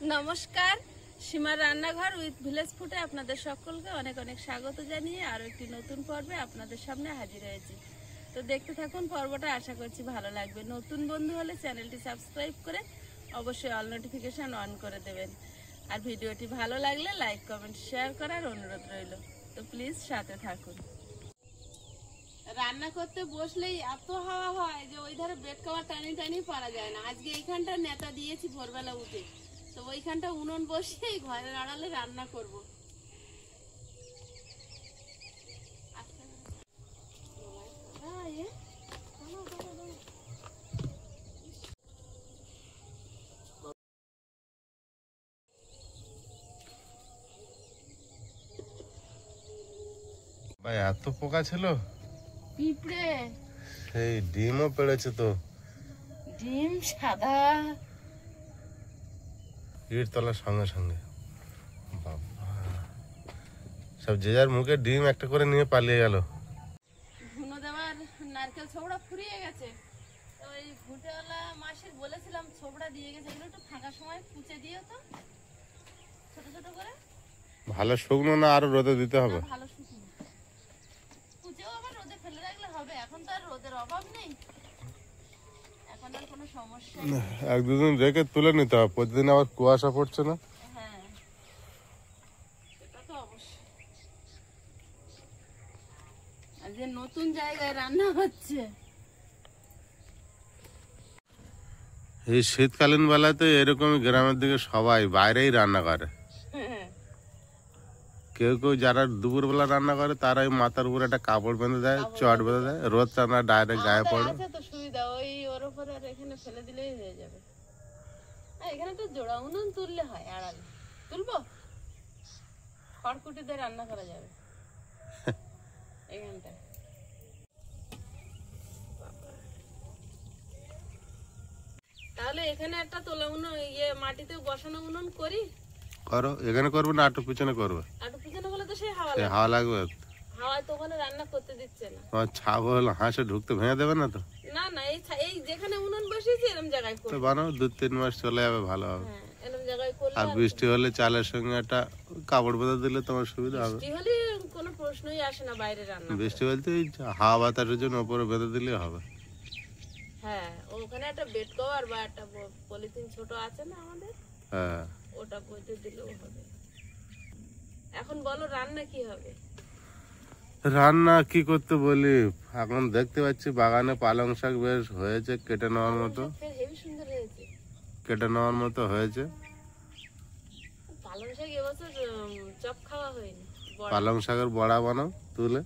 নমস্কার, সীমার রান্নাঘর উইথ ভিলেজ ফুডে আপনাদের সকলকে অনেক অনেক স্বাগত জানিয়ে আরো একটি নতুন পর্বে আপনাদের সামনে হাজির হয়েছি। তো দেখতে থাকুন পর্বটা, আশা করছি ভালো লাগবে। নতুন বন্ধু হলে চ্যানেলটি সাবস্ক্রাইব করে অবশ্যই অল নোটিফিকেশন অন করে দেবেন। আর ভিডিওটি ভালো লাগলে লাইক কমেন্ট শেয়ার করার অনুরোধ রইল। তো প্লিজ সাথে থাকুন। রান্না করতে বসলেই এত হাওয়া হয় যে ওই ধারে বেড কভার টানি টানি পারা যায় না। আজকে এইখানটা নেতা দিয়েছি ভোরবেলা উঠে, তো ওইখানটা উনুন বসেই ঘরের আড়ালে রান্না করব। ভাই এত পোকা ছিল, পিঁপড়ে সেই ডিমও পেড়েছে তো। ডিম সাদা, ইট তলার সঙ্গে সঙ্গে বাবা, সব যে যার মুখে ডিম একটা করে নিয়ে পালিয়ে গেল। ধুনো দেওয়ার নারকেল ছোবড়া ফুরিয়ে গেছে, তো ওই ঘুঁটেওয়ালা মাসির বলেছিলাম ছোবড়া দিয়ে গেছে, এগুলো একটু ফাঁকা সময় কুচে দিও তো ছোট ছোট করে। ভালো শুকনো না আরো রোদে দিতে হবে? ভালো শুকনো কুচেও আবার রোদে ফেলে রাখলে হবে, এখন তো আর রোদের অভাব নেই, এখন আর কোনো সমস্যা নেই। এক দুদিন রেখে তুলে নিতে হবে, প্রতিদিন আবার কুয়াশা পড়ছে না। হ্যাঁ, সেটা তো অবশ্যই। আর যে নতুন জায়গায় রান্না হচ্ছে, এই শীতকালীন বেলাতে এরকমই গ্রামের দিকে সবাই বাইরেই রান্না করে। কেউ কেউ যারা দুপুর বেলা রান্না করে তারাই মাথার উপর একটা কাপড় বেঁধে দেয়, চট বেঁধে দেয়, রোদ টানা ডাইরেক্ট গায়ে পড়ে। আছে তো সুবিধা, ওই ওর উপরে আর এখানে ফেলে দিলেই হয়ে যাবে। আর এখানে তো জোড়া উনুন তুললে হয়, আড়ালে তুলবো, খড়কুটিতে রান্না করা যাবে এখানটা। তাহলে এখানে একটা তোলা উনুন, মাটিতে বসানো উনুন করি। করো, এখানে করবে না আটু পিছনে করবে? আটু পিছনে বলে তো সেই হাওয়া সে লাগবে। হাওয়া লাগবে, হাওয়ায় তো ওখানে রান্না করতে দিচ্ছে না। তোমার ছাগল হাঁসে ঢুকতে ভেঙে দেবে না তো? না না, এই যেখানে উনুন বসিয়েছি এরকম জায়গায় তো করবো। বানাও, 2-3 মাস চলে যাবে, ভালো হবে। হ্যাঁ, এরকম জায়গায় করলে আর বৃষ্টি হলে চালের সঙ্গে একটা কাপড় বেঁধে দিলে তোমার সুবিধা হবে। বৃষ্টি হলে কোনো প্রশ্নই আসে না বাইরে রান্না। বৃষ্টি বলতে ওই হাওয়া বাতাসের জন্য উপরে বেঁধে দিলে হবে। হ্যাঁ, ওখানে একটা বেড কভার বা একটা পলিথিন ছোট আছে না আমাদের, হ্যাঁ, ওটা বইতে দিলেও হবে। এখন বলো রান্না কি হবে? রান্না কি করতে বলি, এখন দেখতে পাচ্ছি বাগানে পালং শাক বেশ হয়েছে, কেটে নেওয়ার মতো। হেবি সুন্দর হয়েছে কেটে নেওয়ার মতো হয়েছে। পালং শাক। এবছর চপ খাওয়া হয়নি। পালং শাকের বড়া বানাও তুলে।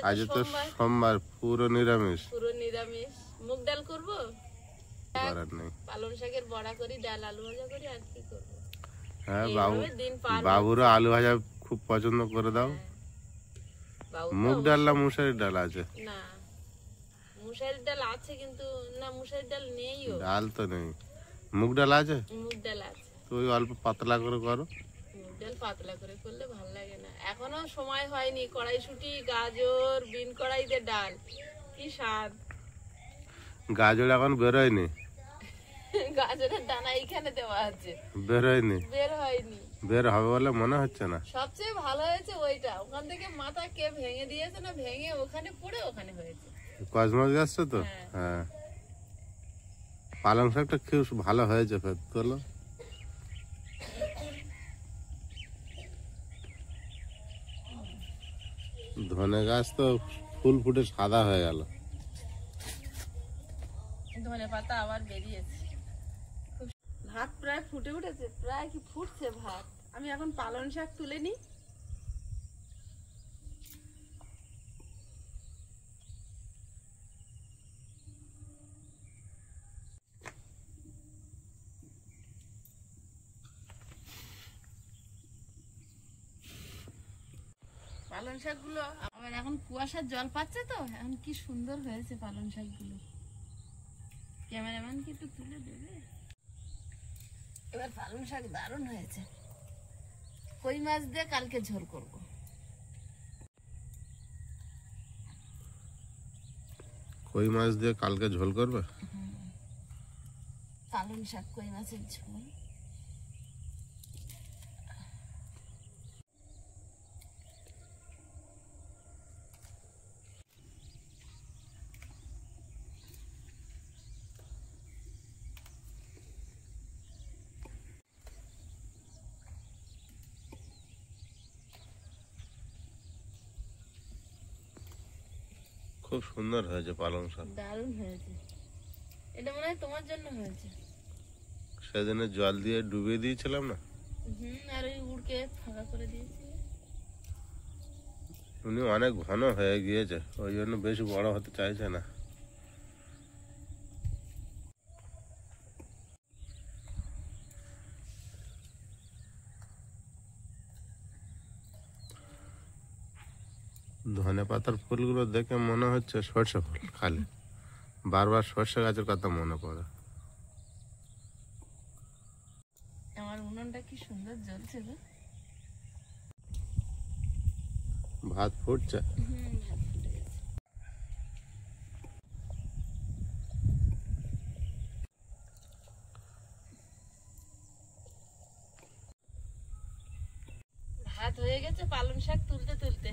আজ তো সোমবার, পুরো নিরামিষ। পুরো নিরামিষ। মুগ ডাল করবো, করার নেই। পালং শাকের বড়া করি, ডাল আলু ভাজা করি, আর কি করবো। হ্যাঁ, দিন পার বাবুরা আলু ভাজা খুব পছন্দ করে দাও। মুগ ডাল না মুসুরির ডাল আছে? না, মুসুরির ডাল আছে, কিন্তু না মুসুরির ডাল নেই। ডাল তো নেই, মুগ ডাল আছে। মুগ ডাল আছে, তো ওই অল্প পাতলা করে করো। মুগ ডাল পাতলা করে করলে ভালো লাগে না, এখনো সময় হয়নি। কড়াইশুঁটি, গাজর, বিন কড়াইতে ডাল, কি স্বাদ। গাজর এখন বেরোয়নি, গাজরের দানা এইখানে দেওয়া আছে, বেরোয়নি, বের হয়নি। বের হবে বলে মনে হচ্ছে না। সবচেয়ে ভালো হয়েছে ওইটা, ওখান থেকে মাথা কে ভেঙে দিয়েছে না, ভেঙে ওখানে পড়ে ওখানে হয়েছে। কসমস গাছটা তো। হ্যাঁ, পালং শাকটা খুব ভালো হয়েছে, ফের তোলো। ধনে গাছ তো ফুল ফুটে সাদা হয়ে গেল। ধনে পাতা আবার বেরিয়েছে। ভাত প্রায় ফুটে উঠেছে, প্রায় কি ফুটছে ভাত। আমি এখন পালং শাক তুলে নিই। পালং শাকগুলো আবার এখন কুয়াশার জল পাচ্ছে তো, এখন কি সুন্দর হয়েছে পালং শাকগুলো। ক্যামেরাম্যান কি একটু তুলে দেবে? এবার পালং শাক দারুণ হয়েছে। কই মাছ দিয়ে কালকে ঝোল করব। কই মাছ দিয়ে কালকে ঝোল করবে? পালং শাক কই মাছের ঝোল। খুব সুন্দর হয়েছে পালং শাক। দারুণ হয়েছে। এটা মনে হয় তোমার জন্য হয়েছে। সেদিনে জল দিয়ে ডুবিয়ে দিয়েছিলাম না, আর ওই উড়কে ফাঁকা করে দিয়েছি। উনি অনেক ঘন হয়ে গিয়েছে, ওই জন্য বেশি বড় হতে চাইছে না। ধনে পাতার ফুলগুলো দেখে মনে হচ্ছে সর্ষে ফুল, খালি বারবার সর্ষে গাছের কথা মনে পড়ে। আমার উনুনটা কি সুন্দর জ্বলছে গো। ভাত ফুটছে। ভাত ফুটে গেছে। ভাত হয়ে গেছে, পালং শাক তুলতে তুলতে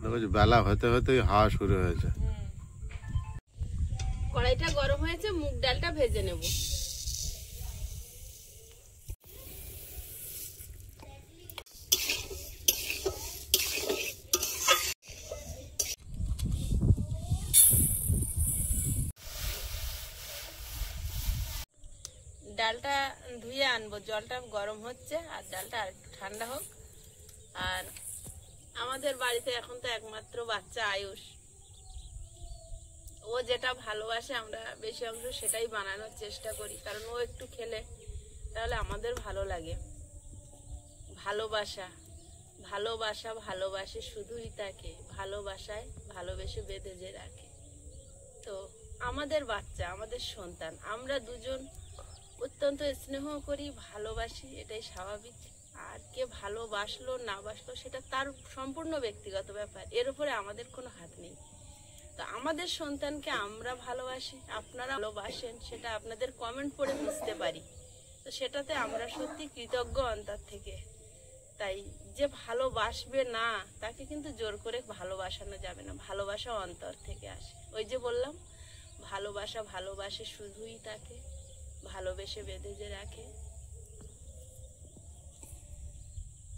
দেখো বেলা হতে হতে হাওয়া শুরু হয়েছে। কড়াইটা গরম হয়েছে, মুগ ডালটা ভেজে নেব। ডালটা ধুয়ে আনবো, জলটা গরম হচ্ছে, আর ডালটা আর একটু ঠান্ডা হোক। আর আমাদের বাড়িতে এখন তো একমাত্র বাচ্চা আয়ুষ, ও যেটা ভালোবাসে আমরা বেশি অংশ সেটাই বানানোর চেষ্টা করি, কারণ ও একটু খেলে তাহলে আমাদের ভালো লাগে। ভালোবাসা ভালোবাসা ভালোবাসে শুধুই তাকে, ভালোবাসায় ভালোবেসে বেঁধে যে রাখে। তো আমাদের বাচ্চা, আমাদের সন্তান, আমরা দুজন অত্যন্ত স্নেহ করি, ভালোবাসি, এটাই স্বাভাবিক। আর কে ভালোবাসলো না বাসলো সেটা তার সম্পূর্ণ ব্যক্তিগত ব্যাপার, এর উপরে আমাদের কোনো হাত নেই। তো আমাদের সন্তানকে আমরা ভালোবাসি, আপনারা ভালোবাসেন, সেটা আপনাদের কমেন্ট পড়ে বুঝতে পারি। তো সেটাতে আমরা সত্যি কৃতজ্ঞ অন্তর থেকে। তাই যে ভালোবাসবে না তাকে কিন্তু জোর করে ভালোবাসানো যাবে না, ভালোবাসা অন্তর থেকে আসে। ওই যে বললাম, ভালোবাসা ভালোবাসে শুধুই তাকে, ভালোবেসে বেঁধে যে রাখে।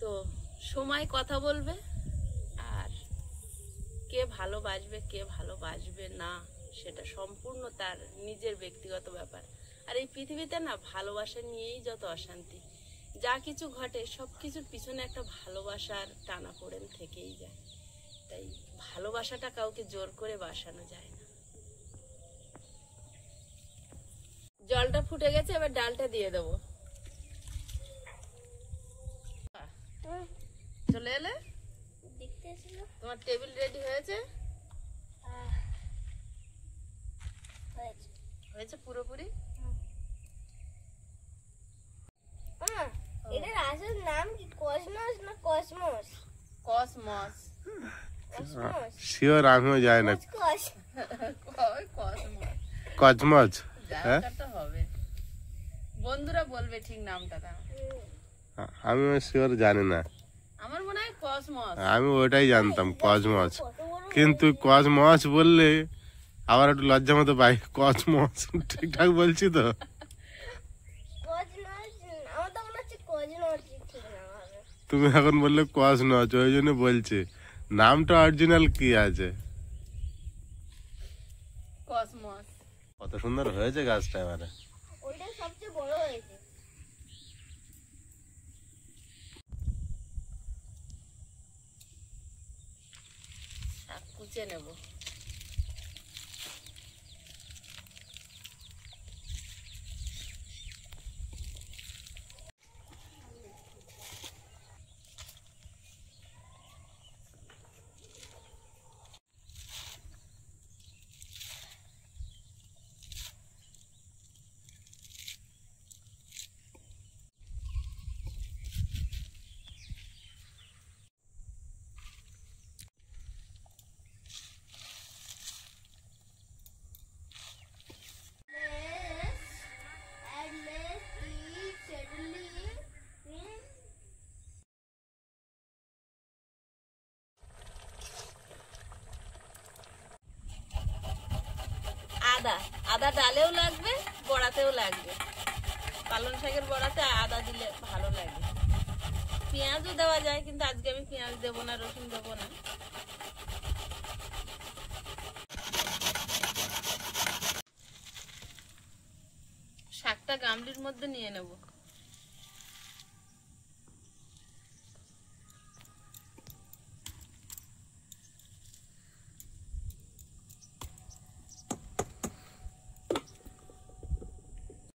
তো সময় কথা বলবে, আর কে ভালোবাসবে কে ভালোবাসবে না সেটা সম্পূর্ণ তার নিজের ব্যক্তিগত ব্যাপার। আর এই পৃথিবীতে না ভালোবাসা নিয়েই যত অশান্তি, যা কিছু ঘটে সব কিছুর পিছনে একটা ভালোবাসার টানাপোড়েন থেকেই যায়। তাই ভালোবাসাটা কাউকে জোর করে বাসানো যায় না। জলটা ফুটে গেছে, এবার ডালটা দিয়ে দেবো। চলে এলে, তোমার টেবিল রেডি হয়েছে? হয়েছে পুরোপুরি। এটার আসল নাম কি, কসমস না কসমস? কসমস। শিওর আমিও জানি না। কস কসমস, হ্যাঁ তো হবে, বন্ধুরা বলবে ঠিক নামটা। আমিও শিওর জানি না, আমার মনে হয় কসমস। আমি ওটাই জানতাম কসমস, কিন্তু কসমস বললে আবার একটু লজ্জা মতো পাই। কসমস ঠিকঠাক বলছি তো? তুমি এখন বললে কসমস, ওই জন্য বলছি নামটা অরিজিনাল কি আছে। কসমস। কত সুন্দর হয়েছে গাছটা, এবারে ওইটা সবচেয়ে বড় হয়েছে। শাক কুচে নেব। আদা, আদা ডালেও লাগবে, বড়াতেও লাগবে। পালং শাকের বড়াতে আদা দিলে ভালো লাগে। পেঁয়াজও দেওয়া যায়, কিন্তু আজকে আমি পেঁয়াজ দেবো না, রসুন দেবো না। গামলির মধ্যে নিয়ে নেব।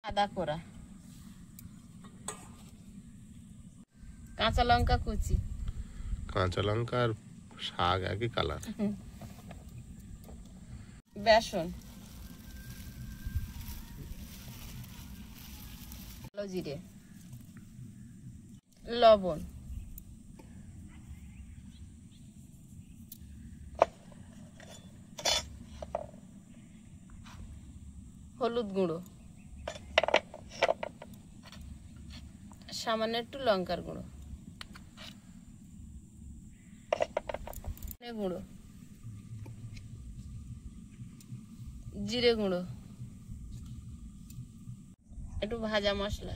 আদা কোরা, কাঁচা লঙ্কা কুচি, কাঁচা লঙ্কা আর শাক একই কালার। বেসন, কালো জিরে, লবণ, হলুদ গুঁড়ো, সামান্য একটু লঙ্কার গুঁড়ো, ধনে গুঁড়ো, জিরে গুঁড়ো, একটু ভাজা মশলা,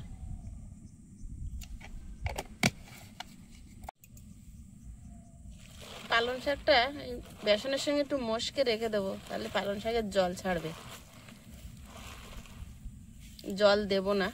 পালং শাকটা এই বেসনের সঙ্গে একটু মশকে রেখে দেবো, তাহলে পালং শাকের জল ছাড়বে। জল দেব না।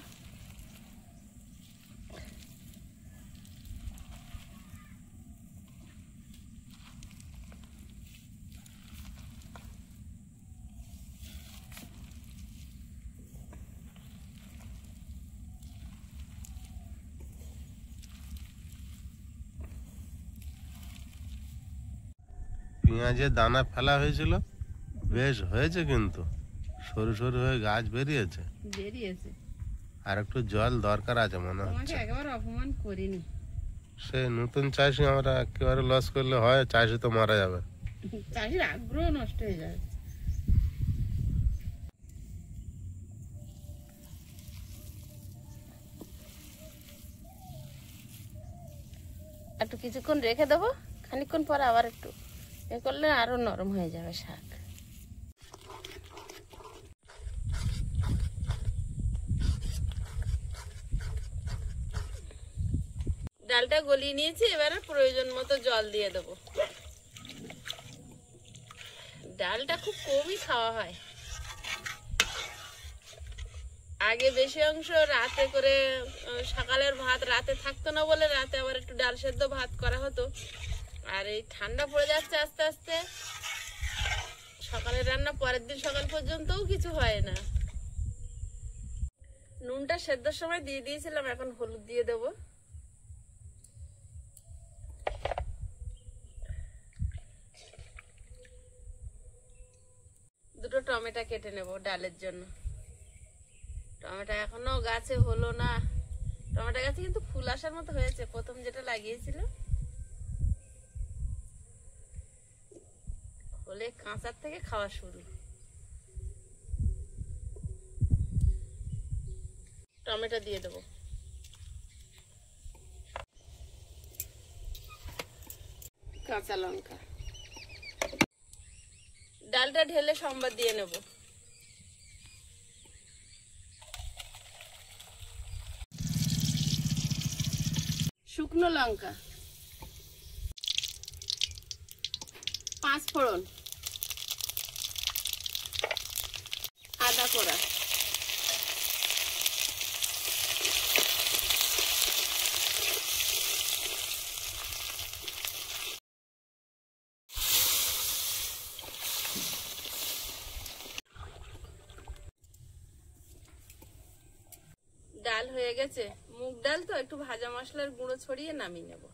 পেঁয়াজের দানা ফেলা হয়েছিল, বেশ হয়েছে, কিন্তু সরু সরু হয়ে গাছ বেরিয়েছে। বেরিয়েছে। আর একটু জল দরকার আছে মনে তোমাকে হচ্ছে। একেবারে অপমান করিনি। সে নতুন চাষি আমরা একেবারে লস করলে হয়? চাষি তো মারা যাবে। চাষির আগ্রহ নষ্ট হয়ে যায়। একটু কিছুক্ষণ রেখে দেবো, খানিকক্ষণ পরে আবার একটু এ করলে আরো নরম হয়ে যাবে শাক। ডালটা গলিয়ে নিয়েছি, এবারে প্রয়োজন মতো জল দিয়ে দেবো। ডালটা খুব কমই খাওয়া হয়। আগে বেশি অংশ রাতে করে, সকালের ভাত রাতে থাকতো না বলে রাতে আবার একটু ডাল সেদ্ধ ভাত করা হতো। আর এই ঠান্ডা পড়ে যাচ্ছে আস্তে আস্তে, সকালের রান্না পরের দিন সকাল পর্যন্তও কিছু হয় না। নুনটা সেদ্ধর সময় দিয়ে দিয়েছিলাম, এখন হলুদ দিয়ে দেবো। দুটো টমেটো কেটে নেব ডালের জন্য। টমেটো এখনো গাছে হলো না। টমেটো গাছে কিন্তু ফুল আসার মতো হয়েছে, প্রথম যেটা লাগিয়েছিল। হলে কাঁচার থেকে খাওয়া শুরু। টমেটো দিয়ে দেবো। কাঁচা লঙ্কা। ডালটা ঢেলে সম্বার দিয়ে নেব। শুকনো লঙ্কা, 5 ফোড়ন, আদা কোরা, ডাল হয়ে গেছে। মুগ ডাল তো একটু ভাজা মশলার গুঁড়ো ছড়িয়ে নামিয়ে নেব।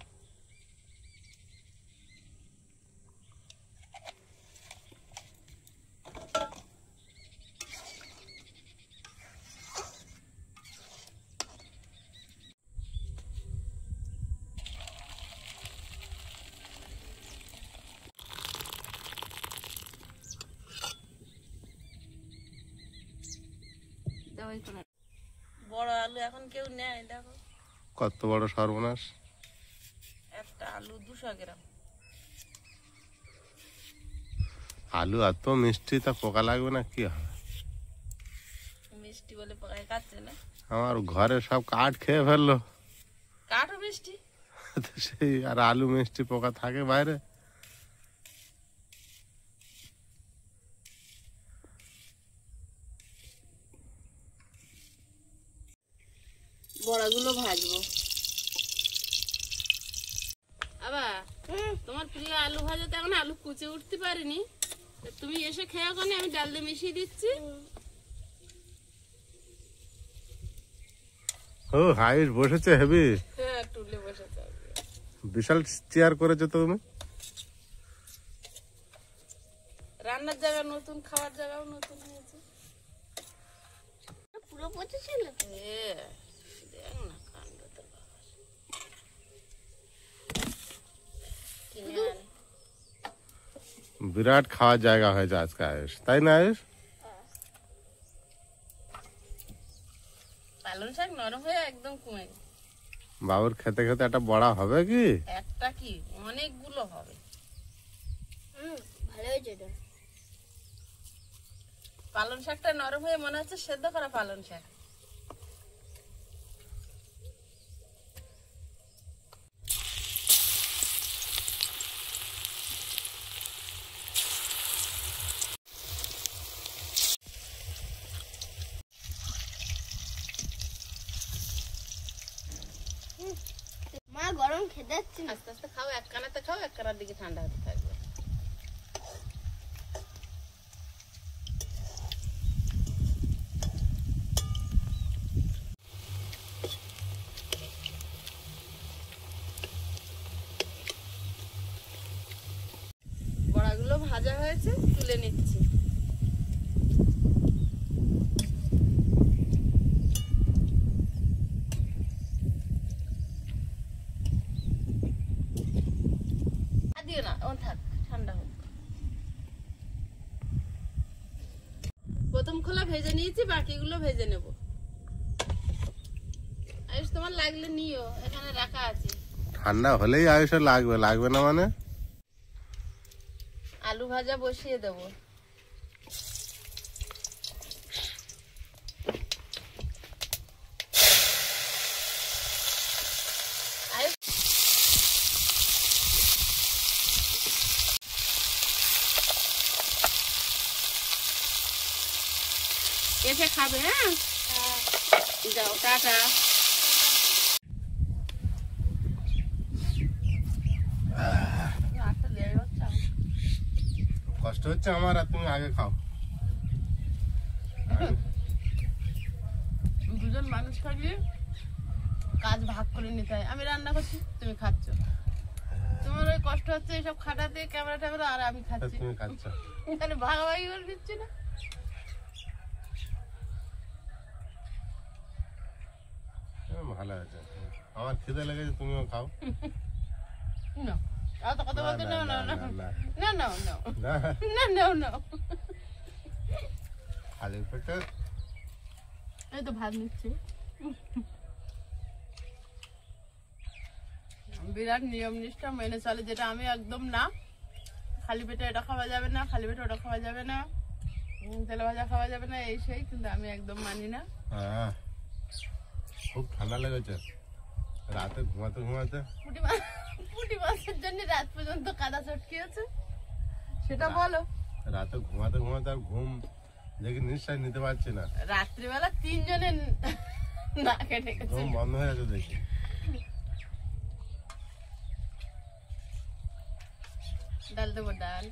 বড় আলু এখন কেউ নেয়, দেখো কত বড় সর্বনাশ! একটা আলু 200 গ্রাম। আলু এত মিষ্টি, তা পোকা লাগবে না কি হবে? মিষ্টি বলে পোকায় কাটছে না। আমার ঘরে সব কাঠ খেয়ে ফেললো। কাঠও মিষ্টি। তো সেই আর আলু মিষ্টি, পোকা থাকে বাইরে। বড়াগুলো ভাজবো। আবার তোমার প্রিয় আলু ভাজাতে এখন আলু কুচে উঠতে পারিনি, তা তুমি এসে খেয়ে ওখানে আমি ডাল দিয়ে মিশিয়ে দিচ্ছি। ও হাইস বসেছে হেবি, হ্যাঁ টুলে বসেছে। বিশাল চেয়ার করেছো তো তুমি। রান্নার জায়গা নতুন, খাওয়ার জায়গাও নতুন হয়েছে। পুরো পচে ছিল। দেখ না কাণ্ড তোর বাবার। কিনে আনে। বিরাট খাওয়ার জায়গা হয়েছে আজকে আয়ুষ, তাই না আয়ুষ? পালং শাক নরম হয়ে একদম কমে গেছে। বাবুর খেতে খেতে একটা বড়া হবে কি? একটা কি অনেকগুলো হবে। ভালো হয়েছে এটা। পালং শাকটা নরম হয়ে মনে হচ্ছে সেদ্ধ করা পালং শাক। মা গরম খেতে যাচ্ছি না। আস্তে আস্তে খাও, এক কানাতে খাও, এক কানার দিকে ঠান্ডা হতে থাকবে। বড়াগুলো ভাজা হয়েছে, তুলে নিচ্ছি। আর দিও না, ওন থাক, ঠান্ডা হোক। প্রথম খোলা ভেজে নিয়েছি, বাকিগুলো ভেজে নেব। আয়ুষ তোমার লাগলে নিও, এখানে রাখা আছে। ঠান্ডা হলেই আয়ুষের লাগবে, লাগবে না মানে? আলু ভাজা বসিয়ে দেব। এসে খাবে? হ্যাঁ যাও, টাটা। কষ্ট হচ্ছে আমার, আর তুমি আগে খাও। দুজন মানুষ থাকলে কাজ ভাগ করে নিতে হয়। আমি রান্না করছি, তুমি খাচ্ছ। তোমার ওই কষ্ট হচ্ছে এসব খাটাতে, ক্যামেরা ট্যামেরা, আর আমি খাচ্ছি। তুমি খাচ্ছ, এখানে ভাগাভাগি করে দিচ্ছি না। ভালো আছে। আমার খিদে লেগেছে, তুমিও খাও। না আর তো কথা বলতে না না না না, না না না না, না না না। খালি পেটে এই তো ভাত নিচ্ছি। বিরাট নিয়ম নিষ্ঠা মেনে চলে, যেটা আমি একদম না। খালি পেটে এটা খাওয়া যাবে না, খালি পেটে ওটা খাওয়া যাবে না, তেলে ভাজা খাওয়া যাবে না, এই সেই, কিন্তু আমি একদম মানি না। হ্যাঁ, খুব ঠান্ডা লেগেছে রাতে ঘুমাতে ঘুমাতে। পুঁটি মাছের জন্য রাত পর্যন্ত কাদা চটকিয়েছে, সেটা বলো। রাতে ঘুমাতে ঘুমাতে আর ঘুম দেখি নিঃশ্বাস নিতে পারছি না। রাত্রিবেলা তিনজনে না কেটে গেছে, ঘুম বন্ধ হয়ে গেছে দেখি। ডাল দেবো, ডাল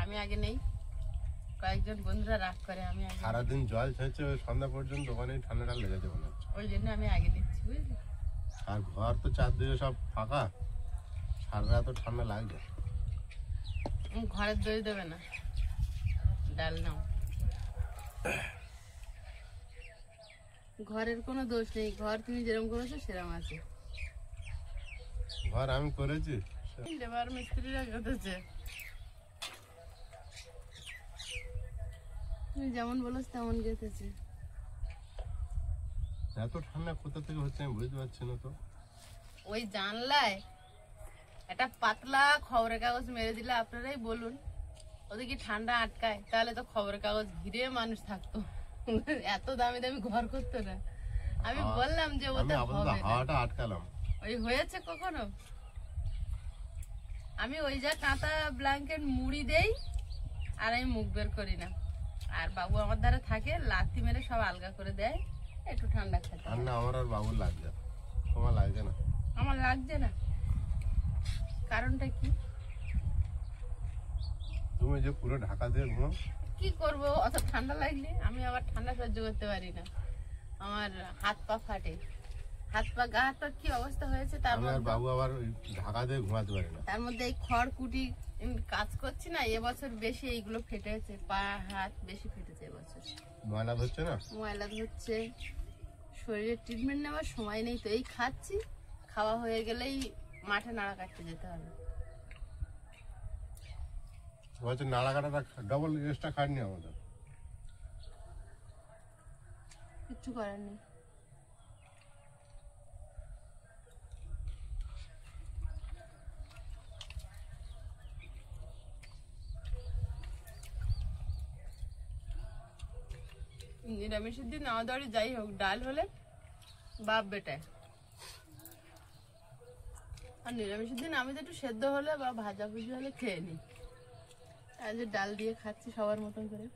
আমি আগে নেই। কয়েকজন বন্ধুরা রাগ করে, আমি আগে। সারাদিন জল ছেঁচে ওই সন্ধ্যা পর্যন্ত ওখানে ঠান্ডাটা লেগেছে মনে হচ্ছে। ওই জন্য আমি আগে নিচ্ছি, বুঝলি। আর ঘর তো চারদিকে সব ফাঁকা, সারা রাত ঠান্ডা লাগছে। ঘরের দই দেবে না, ডাল নাও। ঘরের কোনো দোষ নেই, ঘর তুমি যেরকম করেছো সেরকম আছে। ঘর আমি করেছি, লেবার মিস্ত্রিরা গেতেছে, তুমি যেমন বলেছ তেমন গেতেছে। এত ঠান্ডা কোথা থেকে হচ্ছে আমি বুঝতে পারছি না তো। ওই জানলায় একটা পাতলা খবরের কাগজ মেরে দিলে আপনারাই বলুন, ওদের কি ঠান্ডা আটকায়? তাহলে তো খবরের কাগজ ঘিরে মানুষ থাকতো, এত দামি দামি ঘর করতো না। আমি বললাম যে আমি ওটা আপাতত হবে না। হাওয়াটা আটকালাম। ওই হয়েছে কখনো? আমি ওই যা কাঁথা ব্ল্যাঙ্কেট মুড়ি দেই, আর আমি মুখ বের করি না। আর বাবু আমার ধারে থাকে, লাথি মেরে সব আলগা করে দেয়। একটু ঠান্ডা খেতে। ঠান্ডা আমার আর বাবুর লাগছে, তোমার লাগছে না? আমার লাগছে না, কারণটা কি? তুমি যে পুরো ঢাকা দিয়ে ঘুমো। কি করব, অত ঠান্ডা লাগলে আমি আবার ঠান্ডা সহ্য করতে পারি না, আমার হাত পা ফাটে, হাত পা গা হাত পা কি অবস্থা হয়েছে। তার আমি আর মধ্যে বাবু আবার ওই ঢাকা দিয়ে ঘুমাতে পারি না। তার মধ্যে এই খড়কুটি কাজ করছি না, এবছর বেশি এইগুলো ফেটেছে, পা হাত বেশি ফেটেছে এবছর। ময়লা ধরছে না? ময়লা ধরছে, শরীরের ট্রিটমেন্ট নেওয়ার সময় নেই, তো এই খাচ্ছি, খাওয়া হয়ে গেলেই মাঠে নাড়া কাটতে যেতে হবে। বলছে নাড়া কাটাটা ডবল এক্সট্রা খাটনি আমাদের। কিচ্ছু করার নেই। নিরামিষের দিন আমার দরে যাই হোক, ডাল হলে বাপ বেটায়, আর নিরামিষের দিন আমি তো একটু সেদ্ধ হলে বা ভাজা ভুজি হলে খেয়ে নিই। আর যে ডাল দিয়ে খাচ্ছি সবার মতন করে।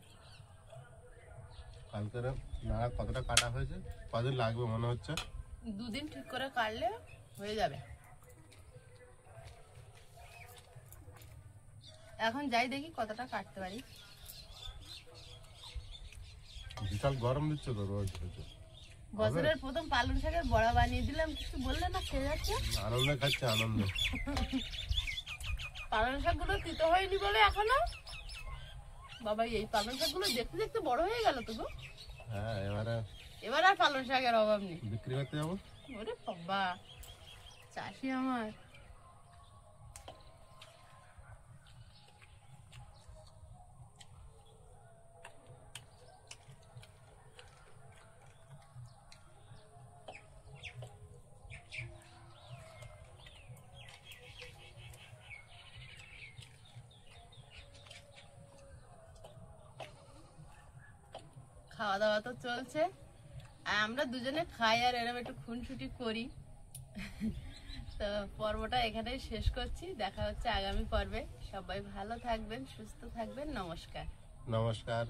কালকে নাড়া কতটা কাটা হয়েছে, কদিন লাগবে মনে হচ্ছে? 2 দিন ঠিক করে কাটলে হয়ে যাবে। এখন যাই দেখি কতটা কাটতে পারি। বিশাল গরম দিচ্ছে তো রোজ হচ্ছে। বছরের প্রথম পালং শাকের বড়া বানিয়ে দিলাম, কিছু বললে না, খেয়ে যাচ্ছে। আনন্দে খাচ্ছে, আনন্দ। পালং শাকগুলো তিতো হয়নি বলে এখনো। বাবা, এই পালং শাকগুলো দেখতে দেখতে বড় হয়ে গেল তো গো। হ্যাঁ, এবার আর পালং শাকের অভাব নেই। বিক্রি করতে যাবো। ওরে বাবা, চাষি আমার। খাওয়া দাওয়া তো চলছে, আর আমরা দুজনে খাই আর এরকম একটু খুনসুটি করি। তো পর্বটা এখানেই শেষ করছি, দেখা হচ্ছে আগামী পর্বে। সবাই ভালো থাকবেন, সুস্থ থাকবেন, নমস্কার। নমস্কার।